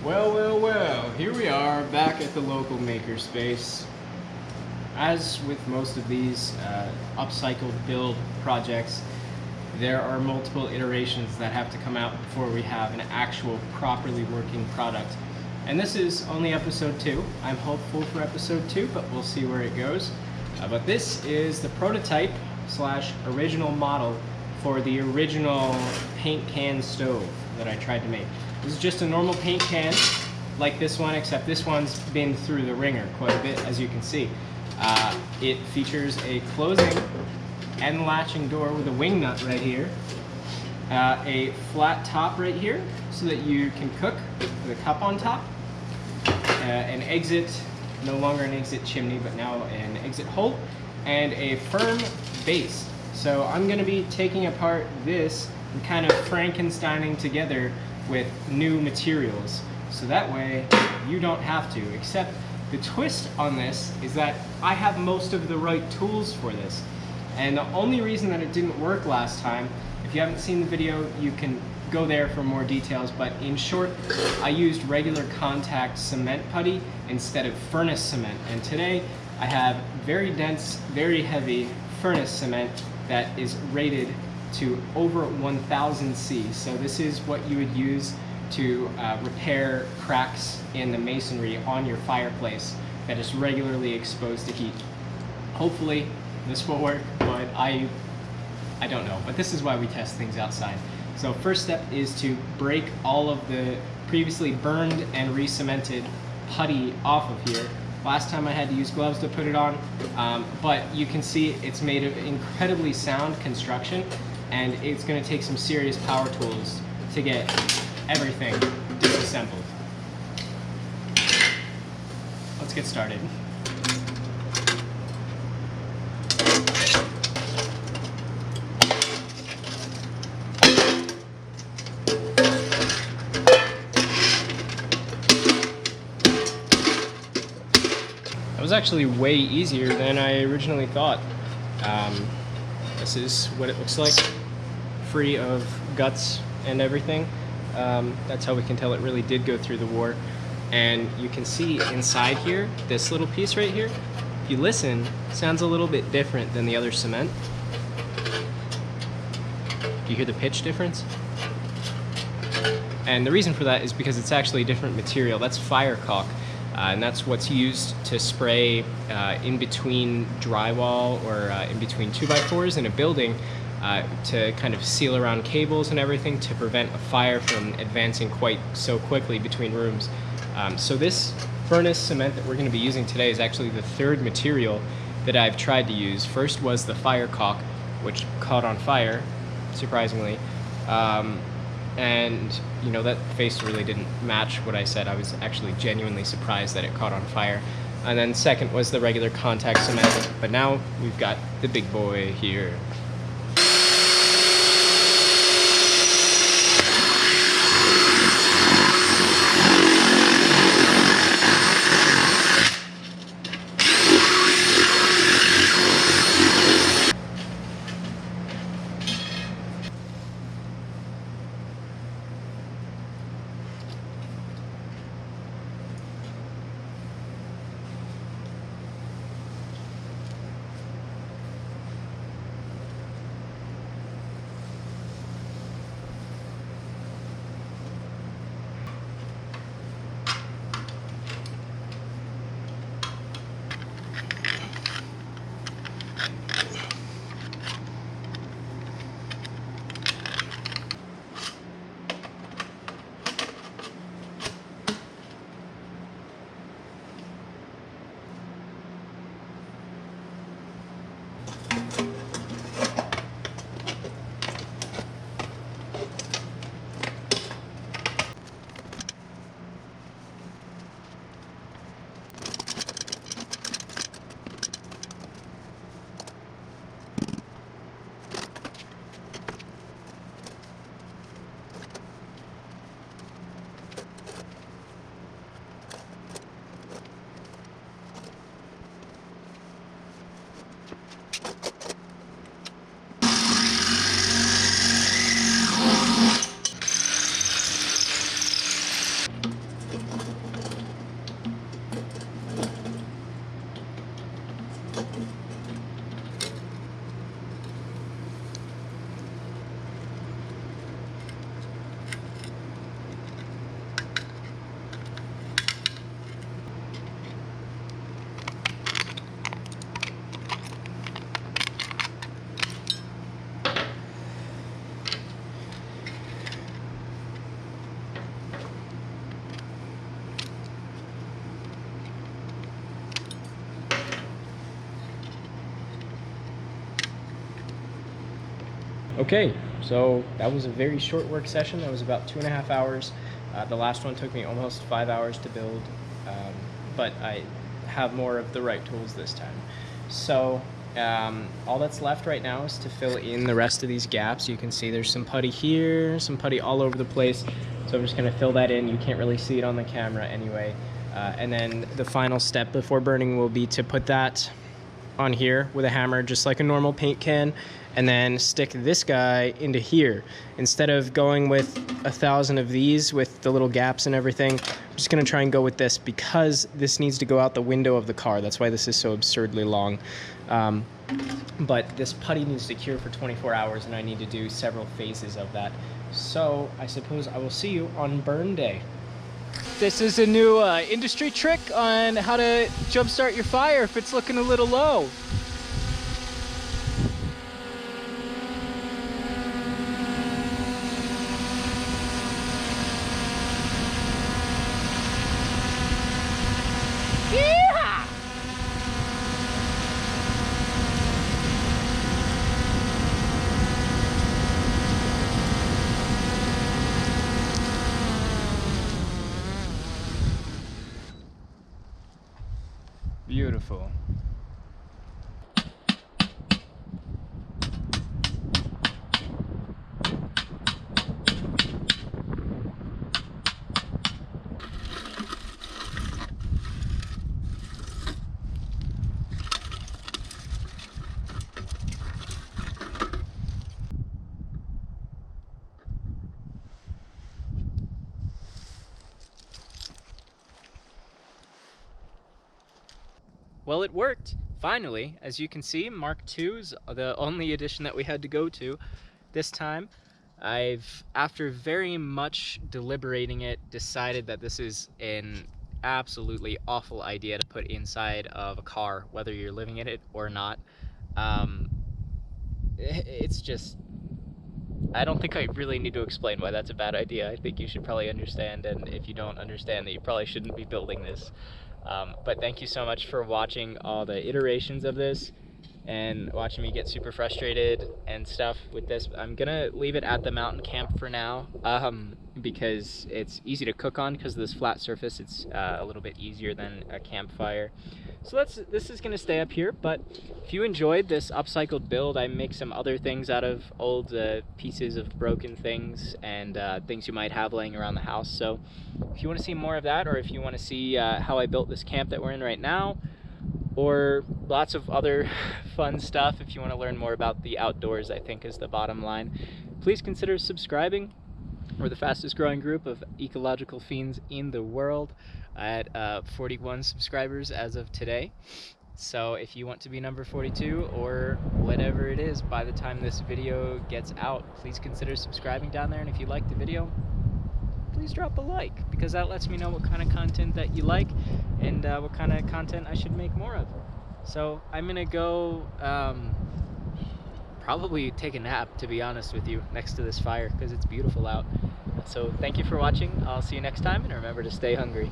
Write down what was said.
Well, here we are back at the local makerspace. As with most of these upcycled build projects, there are multiple iterations that have to come out before we have an actual properly working product. And this is only episode 2. I'm hopeful for episode 2, but we'll see where it goes. But this is the prototype / original model for the original paint can stove that I tried to make. This is just a normal paint can, like this one, except this one's been through the ringer quite a bit, as you can see. It features a closing and latching door with a wing nut right here, a flat top right here so that you can cook with a cup on top, an exit, no longer an exit chimney, but now an exit hole, and a firm base. So I'm going to be taking apart this and kind of Frankensteining together with new materials, so that way you don't have to. Except the twist on this is that I have most of the right tools for this, and the only reason that it didn't work last time, if you haven't seen the video, you can go there for more details, but in short, I used regular contact cement putty instead of furnace cement, and today I have very dense, very heavy furnace cement that is rated to over 1000 C. So this is what you would use to repair cracks in the masonry on your fireplace that is regularly exposed to heat. Hopefully this will work, but I don't know. But this is why we test things outside. So first step is to break all of the previously burned and re-cemented putty off of here. Last time I had to use gloves to put it on, but you can see it's made of incredibly sound construction, and it's going to take some serious power tools to get everything disassembled. Let's get started. That was actually way easier than I originally thought. This is what it looks like, free of guts and everything. That's how we can tell it really did go through the war. And you can see inside here, this little piece right here, if you listen, it sounds a little bit different than the other cement. Do you hear the pitch difference? And the reason for that is because it's actually a different material. That's fire caulk. And that's what's used to spray in between drywall or in between 2x4s in a building to kind of seal around cables and everything to prevent a fire from advancing quite so quickly between rooms. So this furnace cement that we're going to be using today is actually the third material that I've tried to use. First was the fire caulk, which caught on fire, surprisingly. And you know, that face really didn't match what I said. I was actually genuinely surprised that it caught on fire. And then second was the regular contact cement, but now we've got the big boy here. Okay, so that was a very short work session. That was about 2.5 hours. The last one took me almost 5 hours to build, but I have more of the right tools this time. So all that's left right now is to fill in the rest of these gaps. You can see there's some putty here, some putty all over the place. So I'm just gonna fill that in. You can't really see it on the camera anyway. And then the final step before burning will be to put that on here with a hammer, just like a normal paint can, and then stick this guy into here. Instead of going with 1,000 of these with the little gaps and everything, I'm just gonna try and go with this because this needs to go out the window of the car. That's why this is so absurdly long. But this putty needs to cure for 24 hours and I need to do several phases of that. So I suppose I will see you on burn day. This is a new industry trick on how to jumpstart your fire if it's looking a little low. Yeehaw! Beautiful. Well, it worked. Finally, as you can see, Mark II's the only edition that we had to go to this time. After very much deliberating it, decided that this is an absolutely awful idea to put inside of a car, whether you're living in it or not. It's just, I don't think I really need to explain why that's a bad idea. I think you should probably understand, and if you don't understand, that you probably shouldn't be building this. But thank you so much for watching all the iterations of this and watching me get super frustrated and stuff with this. I'm gonna leave it at the mountain camp for now, because it's easy to cook on because of this flat surface. It's a little bit easier than a campfire. So this is gonna stay up here, but if you enjoyed this upcycled build, I make some other things out of old pieces of broken things and things you might have laying around the house. So if you wanna see more of that, or if you wanna see how I built this camp that we're in right now, or lots of other fun stuff, if you want to learn more about the outdoors, I think is the bottom line, please consider subscribing. We're the fastest growing group of ecological fiends in the world at 41 subscribers as of today. So if you want to be number 42 or whatever it is by the time this video gets out, please consider subscribing down there. And if you like the video, please drop a like, because that lets me know what kind of content that you like and what kind of content I should make more of. So I'm gonna go probably take a nap, to be honest with you, next to this fire because it's beautiful out. So thank you for watching. I'll see you next time, and remember to stay hungry.